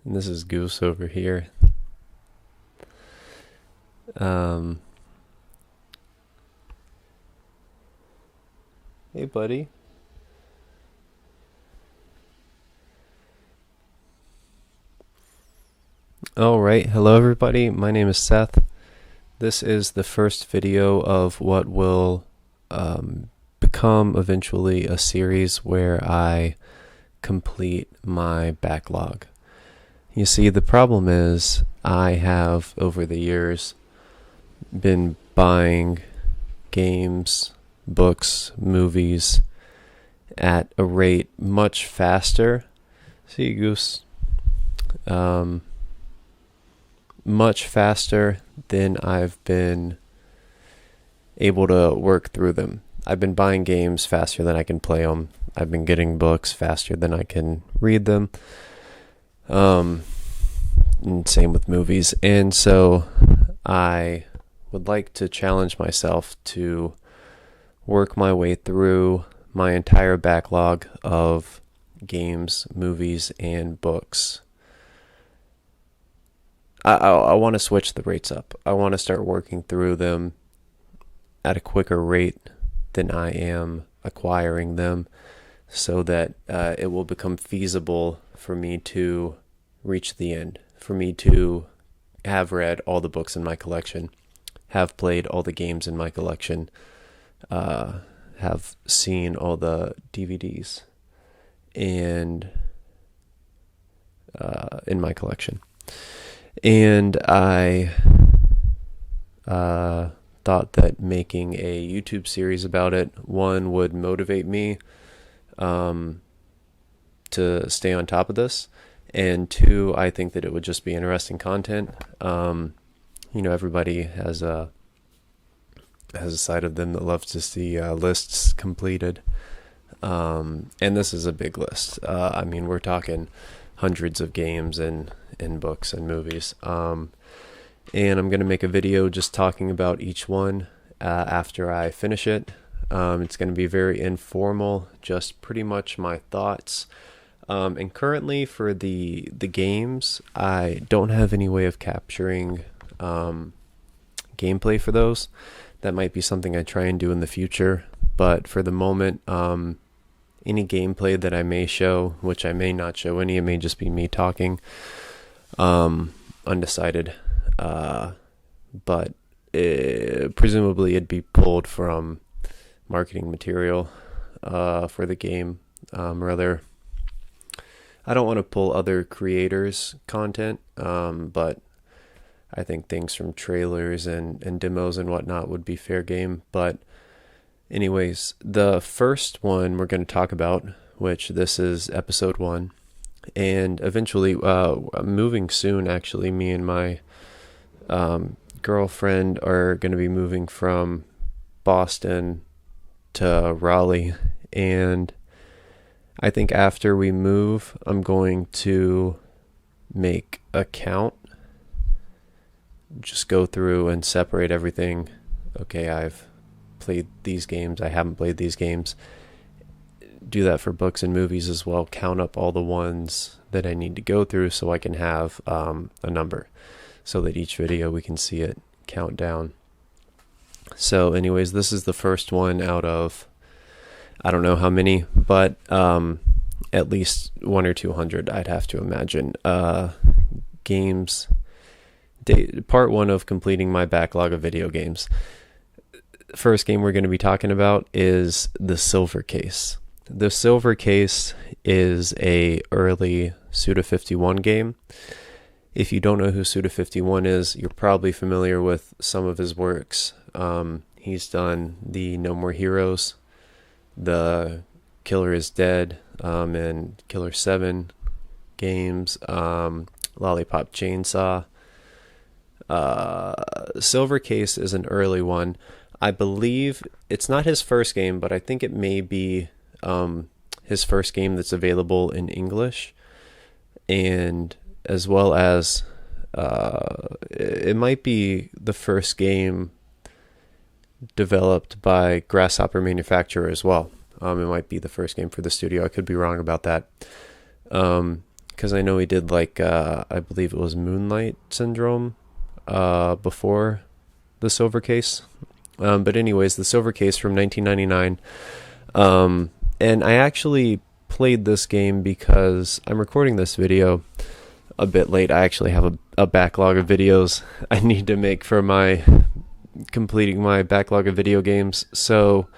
And this is Goose over here. Hey, buddy. Alright, hello everybody. My name is Seth. This is the first video of what will become eventually a series where I complete my backlog. You see, the problem is I have, over the years, been buying games, books, movies at a rate much faster. See you, Goose. Much faster than I've been able to work through them. I've been buying games faster than I can play them. I've been getting books faster than I can read them. And same with movies. And so I would like to challenge myself to work my way through my entire backlog of games, movies, and books. I want to switch the rates up. I want to start working through them at a quicker rate than I am acquiring them, so that it will become feasible for me to reach the end, for me to have read all the books in my collection, have played all the games in my collection, have seen all the DVDs and in my collection. And I thought that making a YouTube series about it, one, would motivate me to stay on top of this, and two, I think that it would just be interesting content. Everybody has a side of them that loves to see lists completed, and this is a big list. We're talking hundreds of games and books and movies. And I'm going to make a video just talking about each one after I finish it. It's going to be very informal, just pretty much my thoughts. And currently for the games, I don't have any way of capturing gameplay for those. That might be something I try and do in the future. But for the moment, any gameplay that I may show, which I may not show any, it may just be me talking. Undecided, but presumably it'd be pulled from marketing material for the game. Rather, I don't want to pull other creators' content, but I think things from trailers and demos and whatnot would be fair game. But anyways, the first one we're going to talk about, which this is episode 1, and eventually I'm moving soon. Actually, me and my girlfriend are going to be moving from Boston to Raleigh, and I think after we move, I'm going to make a count, just go through and separate everything. Okay, I've played these games, I haven't played these games. Do that for books and movies as well. Count up all the ones that I need to go through so I can have a number, so that each video we can see it count down. So anyways, this is the first one out of, I don't know how many, but at least 100 or 200, I'd have to imagine. Games, part 1 of completing my backlog of video games. First game we're going to be talking about is the Silver Case. The Silver Case is a early Suda51 game. If you don't know who Suda51 is, you're probably familiar with some of his works. He's done the No More Heroes, the Killer is Dead, and Killer 7 games, Lollipop Chainsaw. Silver Case is an early one. I believe it's not his first game, but I think it may be his first game that's available in English, and as well as it might be the first game developed by Grasshopper Manufacturer as well. It might be the first game for the studio. I could be wrong about that. because I know he did like I believe it was Moonlight Syndrome before the Silver Case. But anyways, the Silver Case from 1999. And I actually played this game because I'm recording this video a bit late. I actually have a backlog of videos I need to make for completing my backlog of video games. So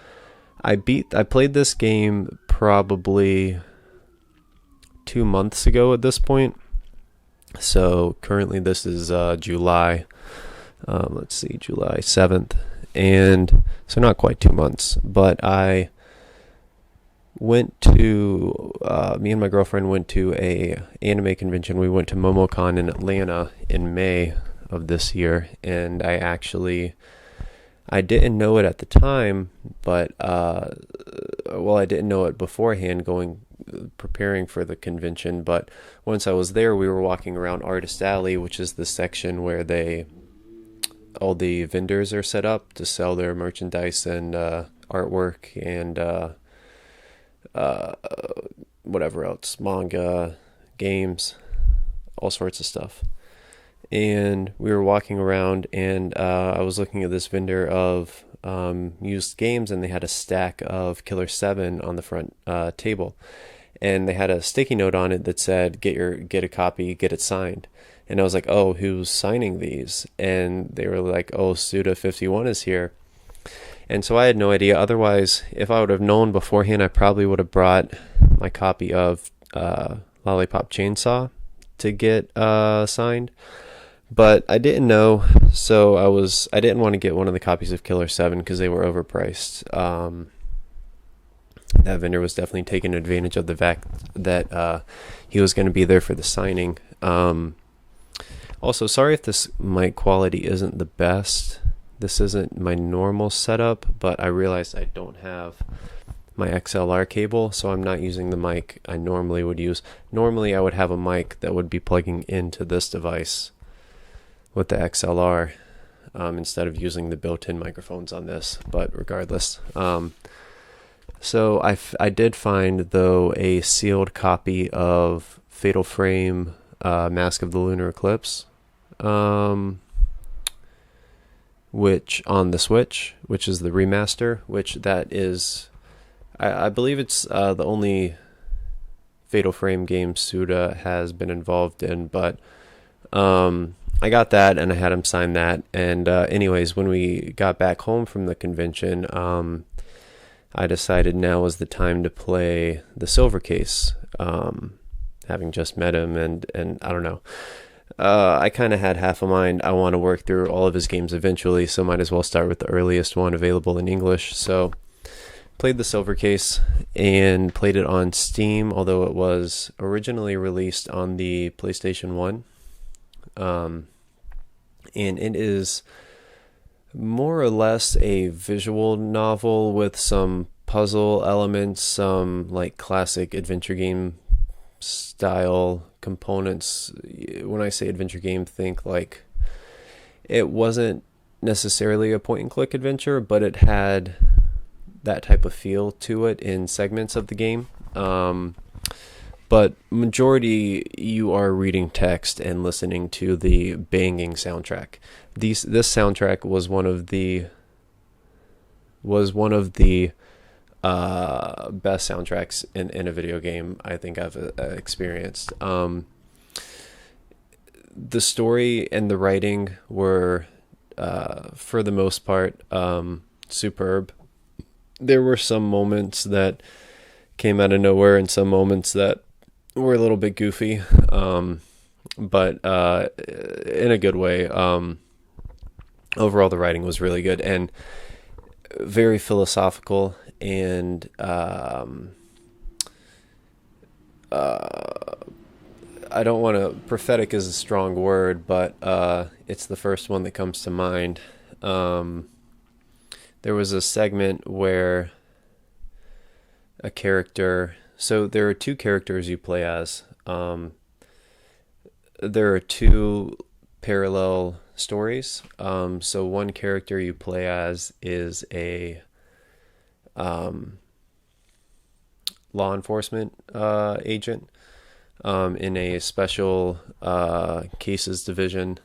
I played this game probably 2 months ago at this point. So currently this is July. Let's see, July 7th. And so not quite 2 months, but I went to, me and my girlfriend went to a anime convention. We went to MomoCon in Atlanta in May of this year, and I didn't know it at the time, but, I didn't know it beforehand preparing for the convention, but once I was there, we were walking around Artist Alley, which is the section where all the vendors are set up to sell their merchandise and artwork and whatever else, manga, games, all sorts of stuff. And we were walking around, and I was looking at this vendor of used games, and they had a stack of Killer 7 on the front table, and they had a sticky note on it that said, get a copy, get it signed. And I was like, oh, who's signing these? And they were like, oh, Suda51 is here. And so I had no idea. Otherwise, if I would have known beforehand, I probably would have brought my copy of Lollipop Chainsaw to get signed. But I didn't know, so I didn't want to get one of the copies of Killer 7 because they were overpriced. That vendor was definitely taking advantage of the fact that he was going to be there for the signing. Also, sorry if this mic quality isn't the best. This isn't my normal setup, but I realized I don't have my XLR cable, so I'm not using the mic I normally would use. Normally, I would have a mic that would be plugging into this device with the XLR instead of using the built-in microphones on this, but regardless. So I did find, though, a sealed copy of Fatal Frame Mask of the Lunar Eclipse, which on the Switch, which is the remaster, which that is, I believe it's the only Fatal Frame game Suda has been involved in, but I got that and I had him sign that. And anyways, when we got back home from the convention, I decided now was the time to play the Silver Case, having just met him, and I don't know. I kind of had half a mind. I want to work through all of his games eventually, so might as well start with the earliest one available in English. So played the Silver Case and played it on Steam, although it was originally released on the PlayStation 1. And it is more or less a visual novel with some puzzle elements, some like classic adventure game style components. When I say adventure game, think like it wasn't necessarily a point and click adventure, but it had that type of feel to it in segments of the game. But majority you are reading text and listening to the banging soundtrack. This soundtrack was one of the best soundtracks in a video game I think I've experienced. The story and the writing were, for the most part, superb. There were some moments that came out of nowhere and some moments that were a little bit goofy, but in a good way. Overall, the writing was really good and very philosophical, and I don't want to, prophetic is a strong word, but it's the first one that comes to mind. There was a segment where a character, so there are two characters you play as. There are two parallel stories. So one character you play as is a law enforcement agent, in a special cases division,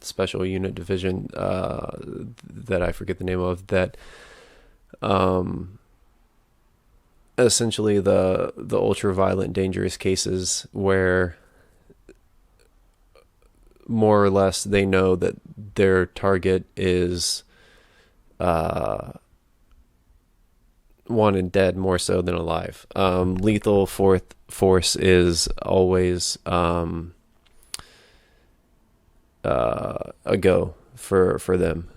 special unit division that I forget the name of, that essentially the ultra violent dangerous cases where more or less they know that their target is wanted dead more so than alive. Lethal force is always a go for them.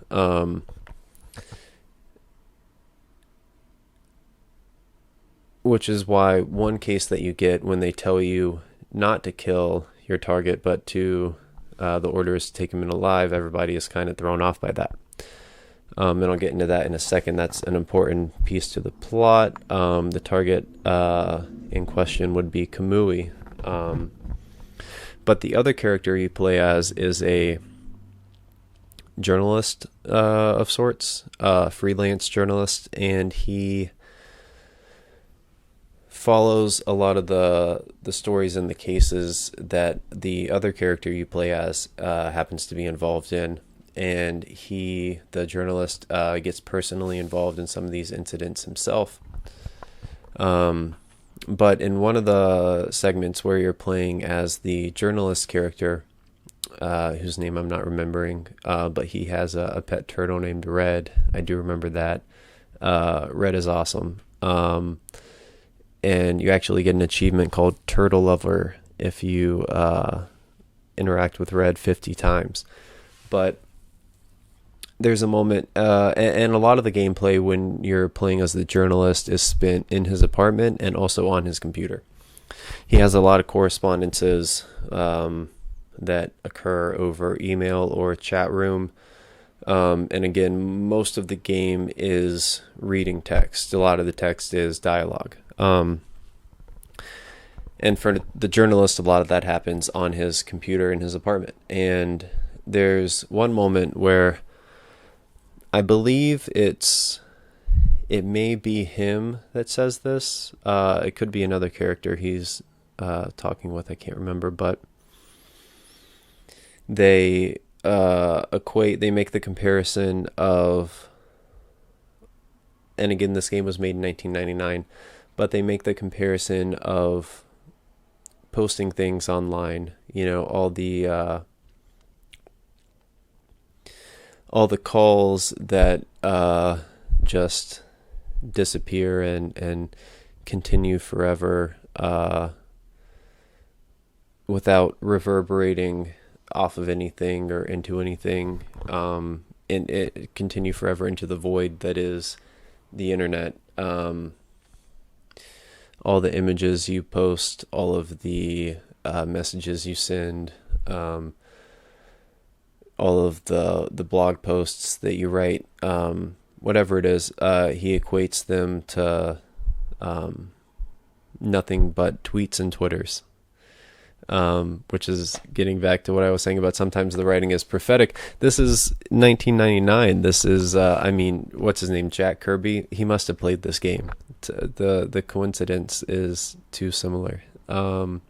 Which is why one case that you get when they tell you not to kill your target, but to the order is to take him in alive, everybody is kind of thrown off by that. And I'll get into that in a second. That's an important piece to the plot. The target in question would be Kamui. But the other character you play as is a journalist of sorts, freelance journalist, and he follows a lot of the stories and the cases that the other character you play as happens to be involved in. And he, the journalist, gets personally involved in some of these incidents himself. But in one of the segments where you're playing as the journalist character, whose name I'm not remembering, but he has a pet turtle named Red. I do remember that. Red is awesome. And you actually get an achievement called Turtle Lover if you interact with Red 50 times. But there's a moment, and a lot of the gameplay when you're playing as the journalist is spent in his apartment and also on his computer. He has a lot of correspondences that occur over email or chat room. And again, most of the game is reading text. A lot of the text is dialogue. And for the journalist, a lot of that happens on his computer in his apartment. And there's one moment where I believe it may be him that says this. It could be another character he's talking with. I can't remember, but they they make the comparison of, and again, this game was made in 1999, but they make the comparison of posting things online, all the calls that just disappear and continue forever without reverberating off of anything or into anything, and it continue forever into the void that is the internet. All the images you post, all of the messages you send, all of the blog posts that you write, whatever it is, he equates them to nothing but tweets and Twitters. Which is getting back to what I was saying about sometimes the writing is prophetic. This is 1999. This is, what's his name? Jack Kirby. He must have played this game. The coincidence is too similar. But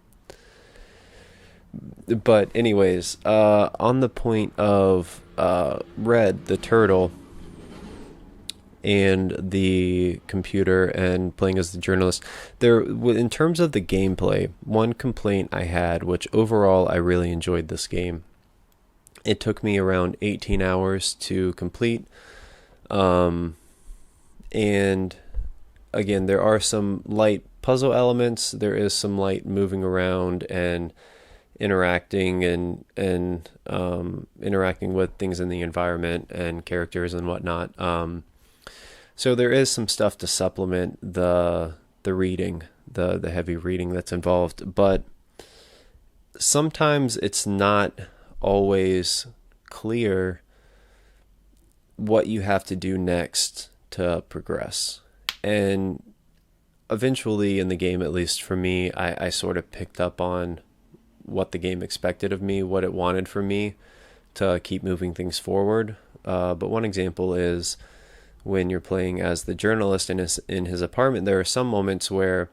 anyways, on the point of Red, the turtle, and the computer and playing as the journalist, there, in terms of the gameplay, one complaint I had, which overall I really enjoyed this game, it took me around 18 hours to complete, and again, there are some light puzzle elements, there is some light moving around and interacting and interacting with things in the environment and characters and whatnot. So there is some stuff to supplement the reading, the heavy reading that's involved, but sometimes it's not always clear what you have to do next to progress. And eventually in the game, at least for me, I sort of picked up on what the game expected of me, what it wanted from me to keep moving things forward. But one example is when you're playing as the journalist in his apartment, there are some moments where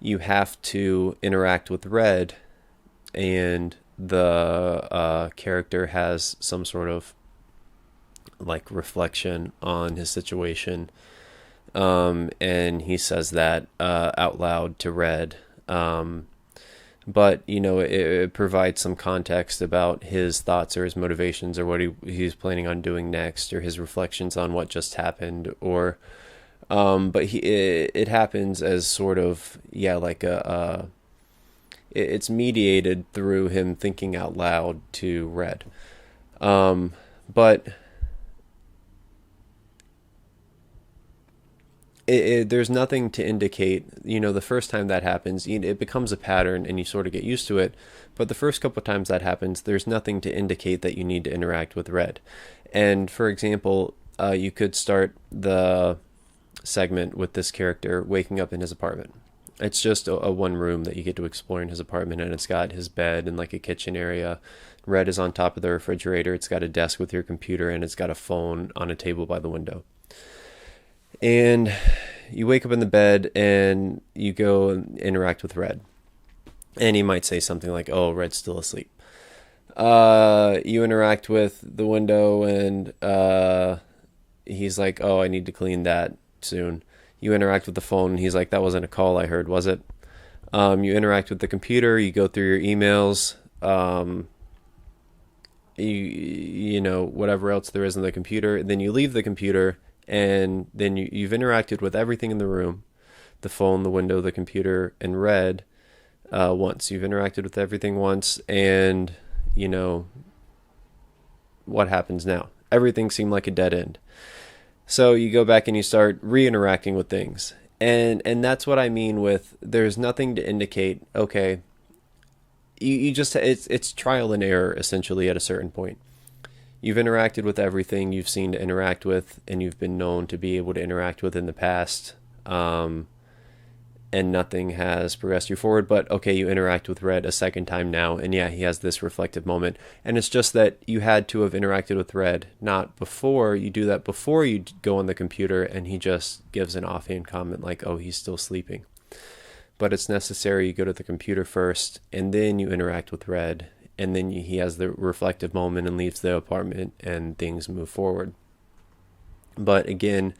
you have to interact with red, and the character has some sort of like reflection on his situation, and he says that out loud to red. But it provides some context about his thoughts or his motivations or what he's planning on doing next, or his reflections on what just happened, or but it happens as sort of like it's mediated through him thinking out loud to red. But there's nothing to indicate, the first time that happens, it becomes a pattern and you sort of get used to it. But the first couple of times that happens, there's nothing to indicate that you need to interact with red. And for example, you could start the segment with this character waking up in his apartment. It's just a one room that you get to explore in his apartment, and it's got his bed and like a kitchen area. Red is on top of the refrigerator. It's got a desk with your computer, and it's got a phone on a table by the window. And you wake up in the bed and you go and interact with Red. And he might say something like, "Oh, Red's still asleep." You interact with the window and he's like, "Oh, I need to clean that soon." You interact with the phone and he's like, "That wasn't a call I heard, was it?" You interact with the computer, you go through your emails, you know, whatever else there is on the computer. Then you leave the computer, and then you've interacted with everything in the room, the phone, the window, the computer, and Red once. You've interacted with everything once, and you know what happens now. Everything seemed like a dead end. So you go back and you start re-interacting with things. And that's what I mean with there's nothing to indicate, okay, you just, it's trial and error essentially at a certain point. You've interacted with everything you've seen to interact with, and you've been known to be able to interact with in the past, and nothing has progressed you forward. But okay, you interact with Red a second time now, and yeah, he has this reflective moment, and it's just that you had to have interacted with Red, not before. You do that before you go on the computer, and he just gives an offhand comment like, "Oh, he's still sleeping." But it's necessary you go to the computer first, and then you interact with Red, and then he has the reflective moment and leaves the apartment, and things move forward. But again,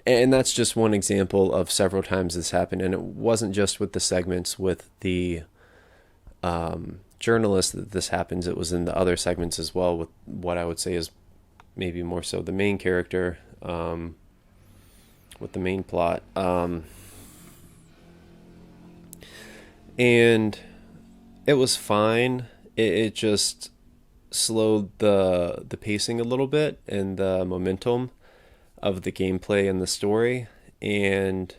and that's just one example of several times this happened, and it wasn't just with the segments with the journalist that this happens. It was in the other segments as well, with what I would say is maybe more so the main character, with the main plot. And it was fine. It just slowed the pacing a little bit and the momentum of the gameplay and the story, and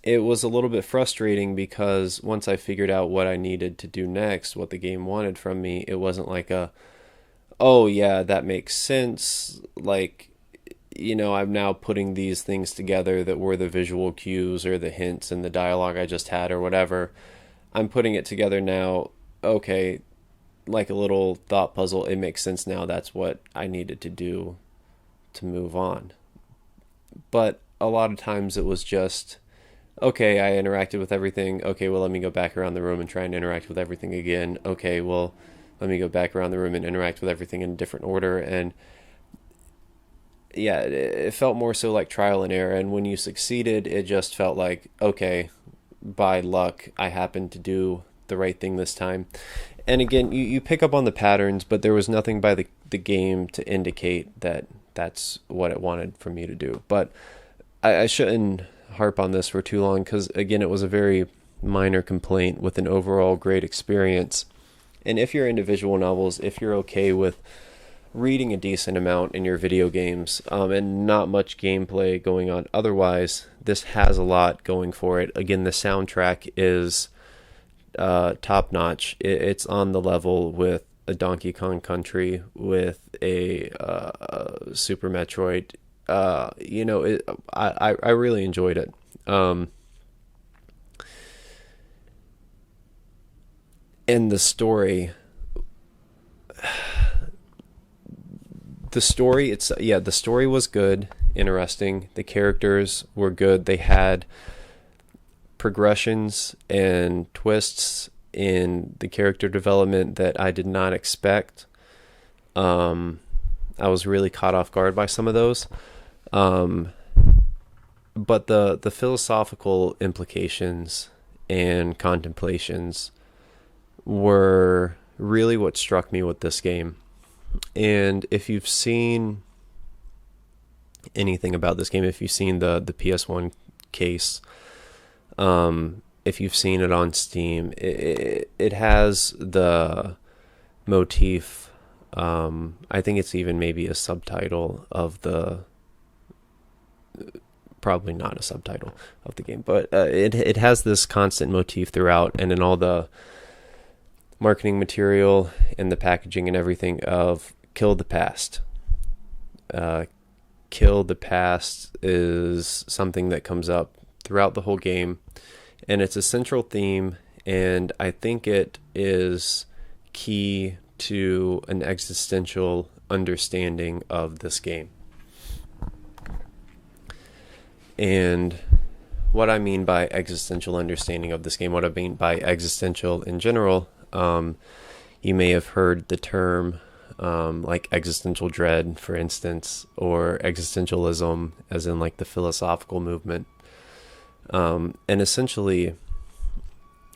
it was a little bit frustrating because once I figured out what I needed to do next, what the game wanted from me, it wasn't like oh yeah, that makes sense, like, you know, I'm now putting these things together that were the visual cues or the hints and the dialogue I just had or whatever. I'm putting it together now. Okay, like a little thought puzzle, it makes sense now. That's what I needed to do to move on. But a lot of times it was just, okay, I interacted with everything. Okay, well, let me go back around the room and try and interact with everything again. Okay, well, let me go back around the room and interact with everything in a different order. And yeah, it felt more so like trial and error. And when you succeeded, it just felt like, okay, by luck, I happened to do the right thing this time. And again, you pick up on the patterns, but there was nothing by the game to indicate that that's what it wanted for me to do. But I shouldn't harp on this for too long, because again, it was a very minor complaint with an overall great experience. And if you're into visual novels, if you're okay with reading a decent amount in your video games, and not much gameplay going on otherwise, this has a lot going for it. Again, the soundtrack is top notch. It's on the level with a Donkey Kong Country, with a Super Metroid. You know, I really enjoyed it. And the story, the story was good, interesting. The characters were good. They had progressions and twists in the character development that I did not expect. I was really caught off guard by some of those. But the philosophical implications and contemplations were really what struck me with this game. And if you've seen anything about this game, if you've seen the PS1 case, if you've seen it on Steam, it has the motif. I think it's even maybe a subtitle of the, probably not a subtitle of the game, but it has this constant motif throughout, and in all the marketing material and the packaging and everything, of kill the past. Kill the past is something that comes up throughout the whole game, and it's a central theme, and I think it is key to an existential understanding of this game. And what I mean by existential understanding of this game, what I mean by existential in general, you may have heard the term like existential dread, for instance, or existentialism, as in like the philosophical movement. And essentially,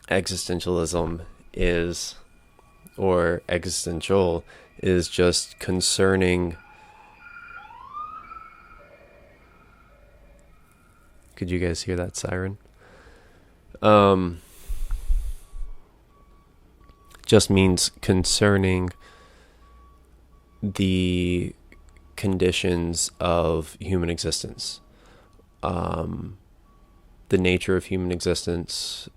existentialism is, or existential, is just concerning. Could you guys hear that siren? Just means concerning the conditions of human existence, the nature of human existence,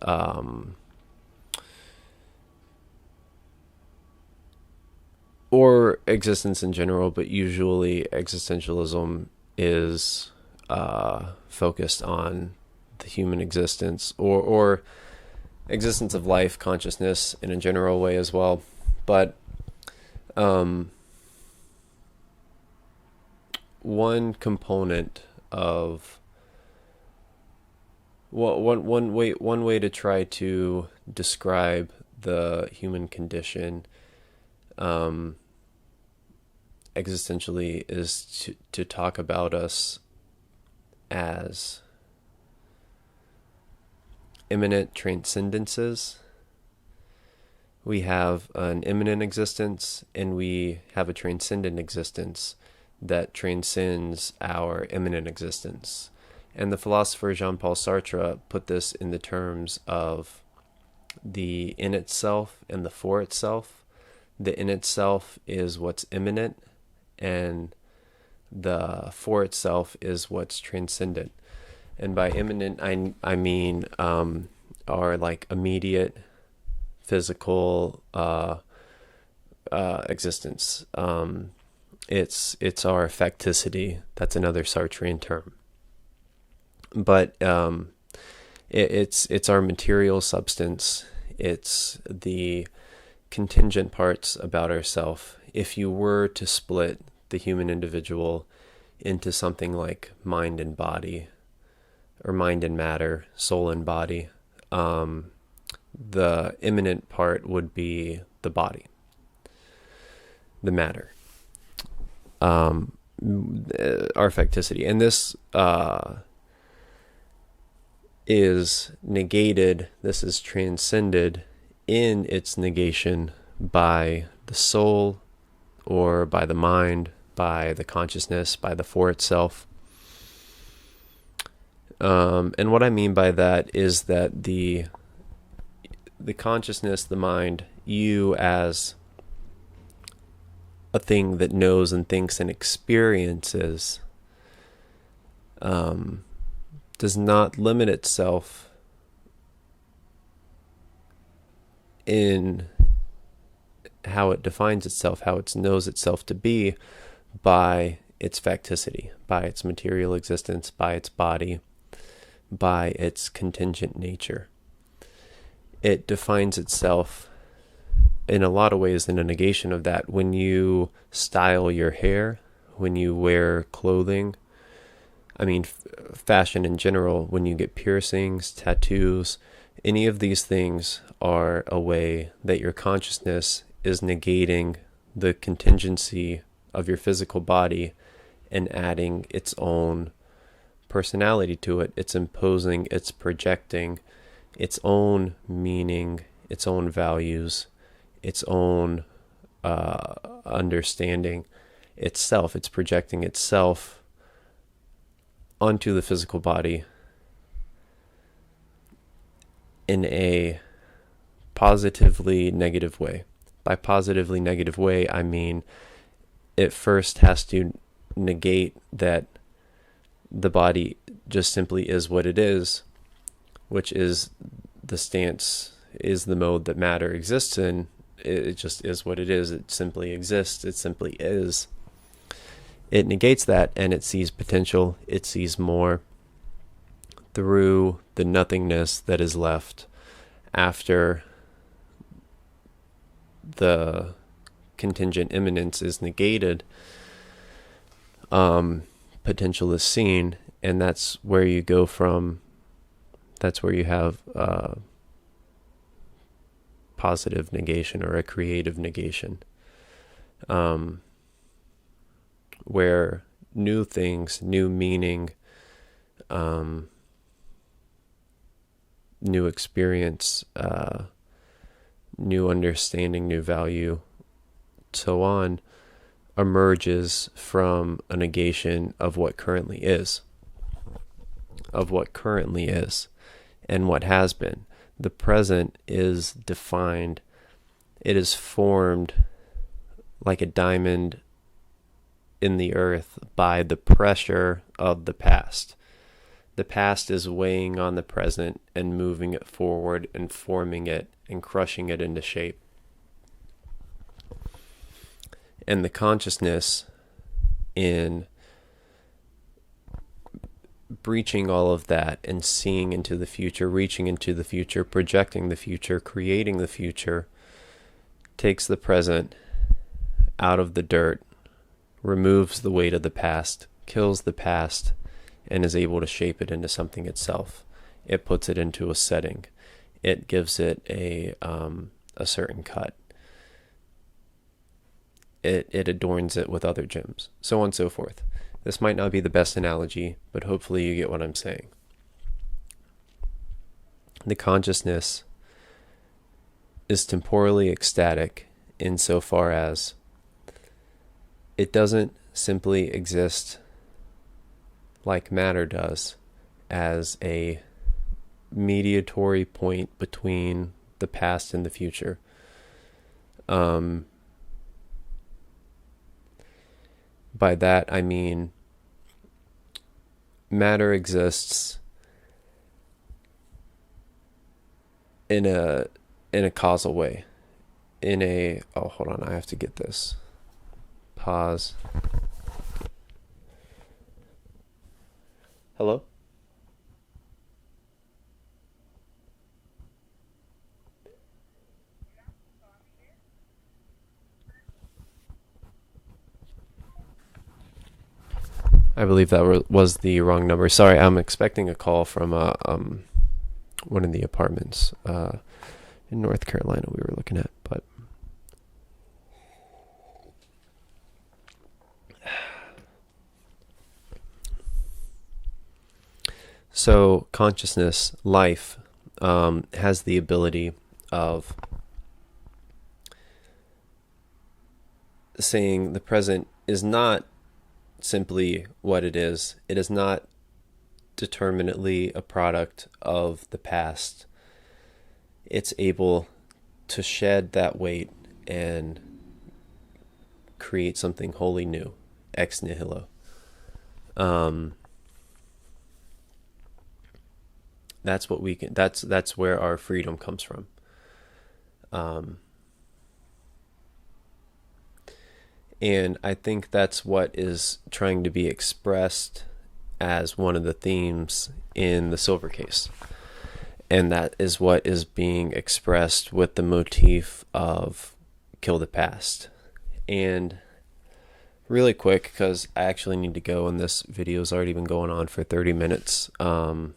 or existence in general, but usually existentialism is focused on the human existence, or existence of life, consciousness in a general way as well. But one component of one way to try to describe the human condition existentially is to talk about us as immanent transcendences. We have an immanent existence, and we have a transcendent existence that transcends our immanent existence. And the philosopher Jean-Paul Sartre put this in the terms of the in itself and the for itself. The in itself is what's immanent, and the for itself is what's transcendent. And by immanent, I mean our like immediate physical existence. It's our affecticity. That's another Sartrean term. But it's our material substance. It's the contingent parts about ourself. If you were to split the human individual into something like mind and body, or mind and matter, soul and body, the immanent part would be the body, the matter, our affecticity. And this is negated, this is transcended in its negation by the soul, or by the mind, by the consciousness, by the for itself. And what I mean by that is that the consciousess, the mind, you as a thing that knows and thinks and experiences, does not limit itself in how it defines itself, how it knows itself to be, by its facticity, by its material existence, by its body, by its contingent nature. It defines itself in a lot of ways in a negation of that. When you style your hair, when you wear clothing, I mean, fashion in general, when you get piercings, tattoos, any of these things are a way that your consciousness is negating the contingency of your physical body and adding its own personality to it. It's imposing, it's projecting its own meaning, its own values, its own understanding itself. It's projecting itself onto the physical body in a positively negative way. By positively negative way, I mean it first has to negate that the body just simply is what it is, which is the stance, is the mode that matter exists in. It just is what it is. It simply exists. It simply is. It negates that, and it sees potential. It sees more through the nothingness that is left after the contingent immanence is negated. Potential is seen, and that's where you go from. That's where you have positive negation or a creative negation, where new things, new meaning, new experience, new understanding, new value, so on, emerges from a negation of what currently is, and what has been. The present is defined, it is formed like a diamond in the earth by the pressure of the past. The past is weighing on the present and moving it forward and forming it and crushing it into shape. And the consciousness, in breaching all of that and seeing into the future, reaching into the future, projecting the future, creating the future, takes the present out of the dirt, removes the weight of the past, kills the past, and is able to shape it into something itself. It puts it into a setting. It gives it a certain cut. It adorns it with other gems, so on and so forth. This might not be the best analogy, but hopefully you get what I'm saying. The consciousness is temporally ecstatic insofar as it doesn't simply exist like matter does as a mediatory point between the past and the future. By that I mean matter exists in a causal way. Hold on, I have to get this. Pause. Hello? I believe that was the wrong number. Sorry, I'm expecting a call from one of the apartments in North Carolina we were looking at, but so consciousness, life, has the ability of saying the present is not simply what it is. It is not determinately a product of the past. It's able to shed that weight and create something wholly new, ex nihilo. That's what we can. That's where our freedom comes from. And I think that's what is trying to be expressed as one of the themes in the Silver Case. And that is what is being expressed with the motif of kill the past. And really quick, because I actually need to go, and this video's already been going on for 30 minutes. And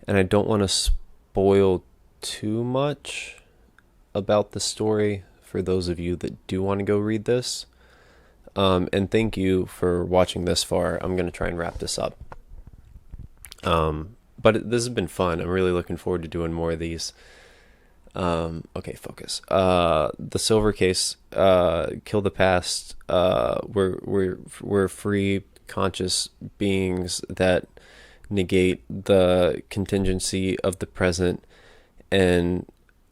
I don't want to spoil too much about the story for those of you that do want to go read this. And thank you for watching this far. I'm going to try and wrap this up. But this has been fun. I'm really looking forward to doing more of these. Okay, focus. The Silver Case, Kill the Past. We're free, conscious beings that negate the contingency of the present and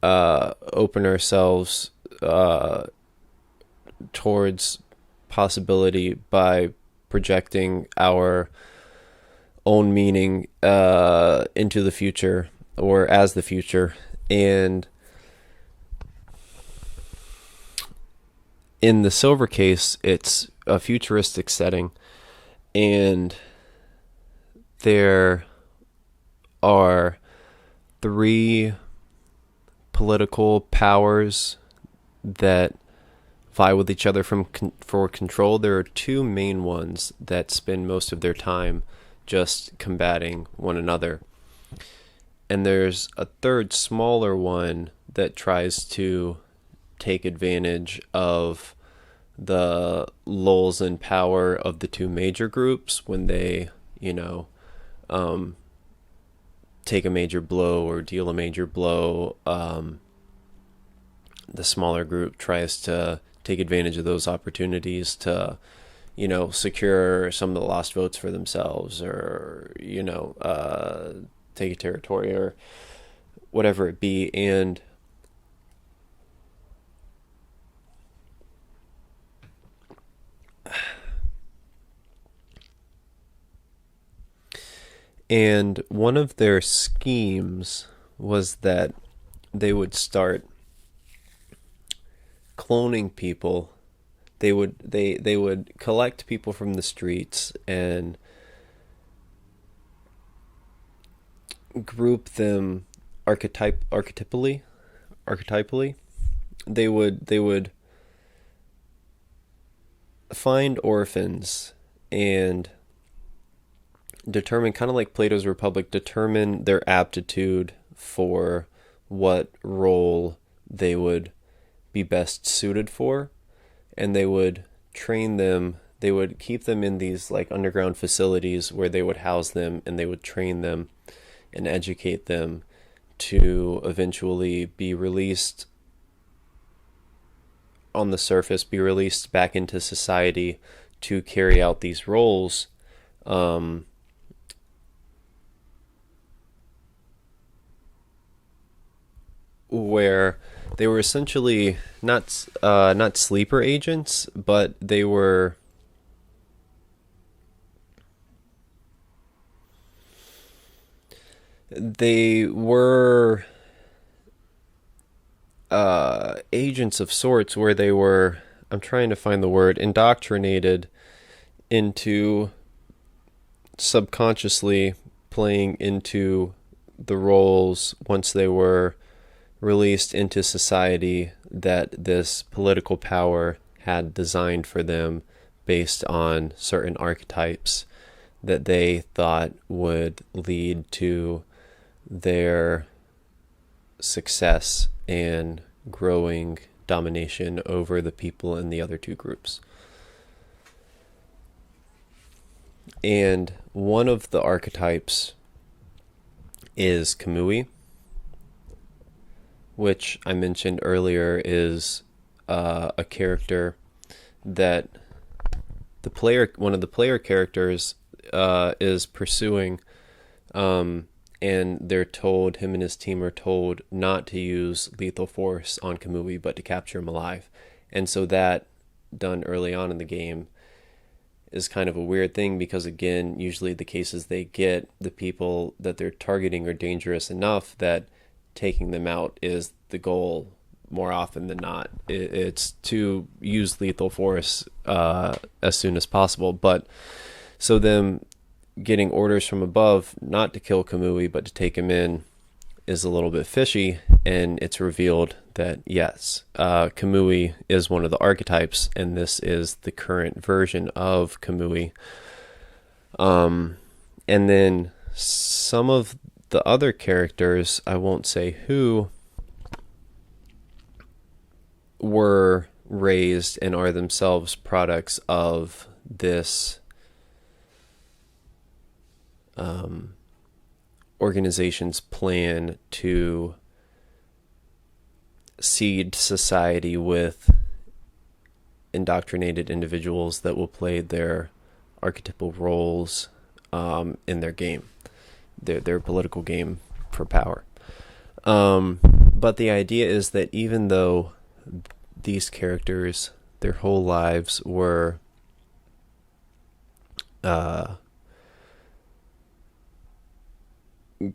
open ourselves towards possibility by projecting our own meaning into the future or as the future. And in the Silver Case, it's a futuristic setting, and there are 3 political powers that vie with each other for control. There are 2 main ones that spend most of their time just combating one another. And there's a 3rd smaller one that tries to take advantage of the lulls in power of the 2 major groups when they, take a major blow or deal a major blow. The smaller group tries to take advantage of those opportunities to, secure some of the lost votes for themselves, or, take a territory or whatever it be. And one of their schemes was that they would start cloning people. They would collect people from the streets and group them archetypally. They would find orphans and determine, kind of like Plato's Republic, determine their aptitude for what role they would be best suited for, and they would train them. They would keep them in these like underground facilities where they would house them, and they would train them and educate them to eventually be released on the surface, be released back into society to carry out these roles. Where they were essentially not sleeper agents, but they were agents of sorts, where they were, I'm trying to find the word, indoctrinated into subconsciously playing into the roles once they were released into society that this political power had designed for them based on certain archetypes that they thought would lead to their success and growing domination over the people in the other 2 groups. And one of the archetypes is Kamui, which I mentioned earlier is a character that one of the player characters is pursuing, and they're told, him and his team are told not to use lethal force on Kamui, but to capture him alive. And so that, done early on in the game, is kind of a weird thing, because again, usually the cases they get, the people that they're targeting are dangerous enough that taking them out is the goal more often than not. It's to use lethal force as soon as possible. But so them getting orders from above not to kill Kamui but to take him in is a little bit fishy. and it's revealed that yes, Kamui is one of the archetypes, and this is the current version of Kamui. And then some of the other characters, I won't say who, were raised and are themselves products of this organization's plan to seed society with indoctrinated individuals that will play their archetypal roles in their game, their political game for power. But the idea is that even though these characters, their whole lives were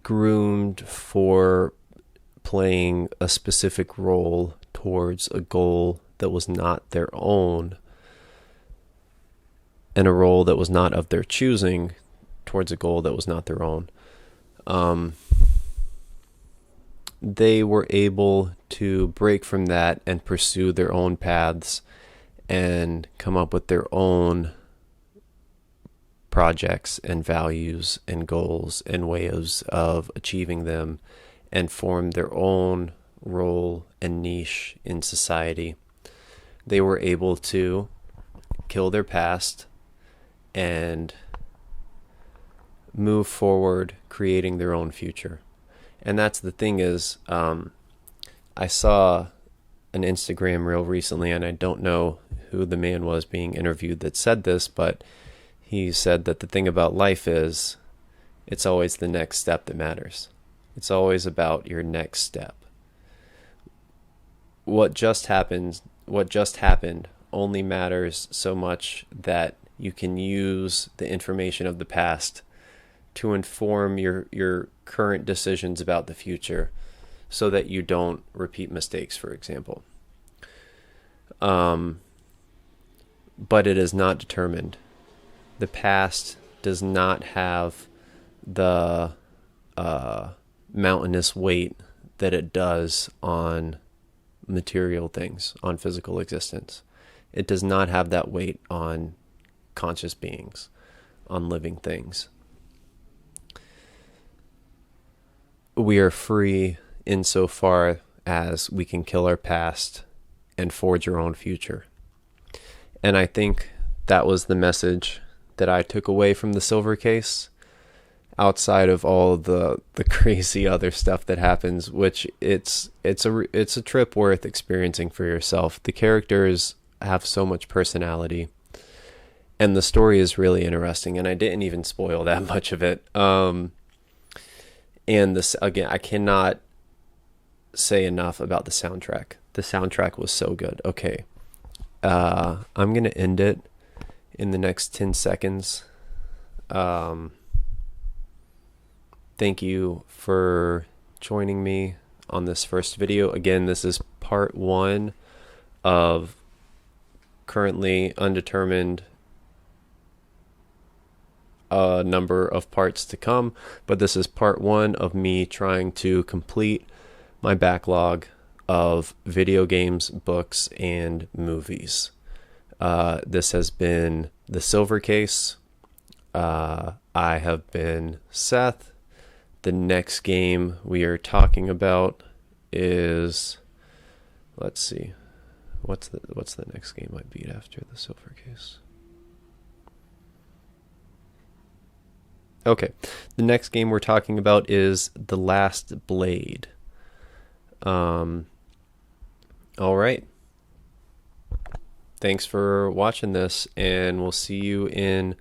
groomed for playing a specific role towards a goal that was not their own, and a role that was not of their choosing towards a goal that was not their own, they were able to break from that and pursue their own paths and come up with their own projects and values and goals and ways of achieving them, and form their own role and niche in society. They were able to kill their past and move forward, creating their own future. And that's the thing is, I saw an Instagram reel recently, and I don't know who the man was being interviewed that said this, but he said that the thing about life is it's always the next step that matters. It's always about your next step. What just happened only matters so much that you can use the information of the past to inform your current decisions about the future, so that you don't repeat mistakes, for example. But it is not determined. The past does not have the mountainous weight that it does on material things, on physical existence. It does not have that weight on conscious beings, on living things. We are free insofar as we can kill our past and forge our own future. And I think that was the message that I took away from the Silver Case, outside of all the crazy other stuff that happens, which it's a trip worth experiencing for yourself. The characters have so much personality, and the story is really interesting, and I didn't even spoil that much of it. And this, again, I cannot say enough about the soundtrack. The soundtrack was so good. Okay. I'm going to end it in the next 10 seconds. Thank you for joining me on this first video. Again, this is part 1 of currently undetermined a number of parts to come, but this is part 1 of me trying to complete my backlog of video games, books, and movies. This has been the Silver Case. I have been Seth. The next game we are talking about is, let's see, what's the next game I beat after the Silver Case? Okay, the next game we're talking about is The Last Blade. All right. Thanks for watching this, and we'll see you in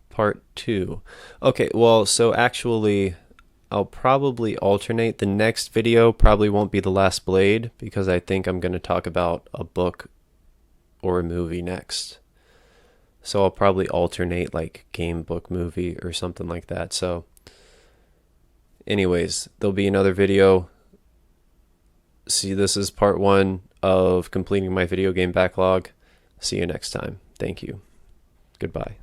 part 2. Okay, well, so actually, I'll probably alternate. The next video probably won't be The Last Blade, because I think I'm going to talk about a book or a movie next. So I'll probably alternate, like game, book, movie, or something like that. So anyways, there'll be another video. See, this is part 1 of completing my video game backlog. See you next time. Thank you. Goodbye.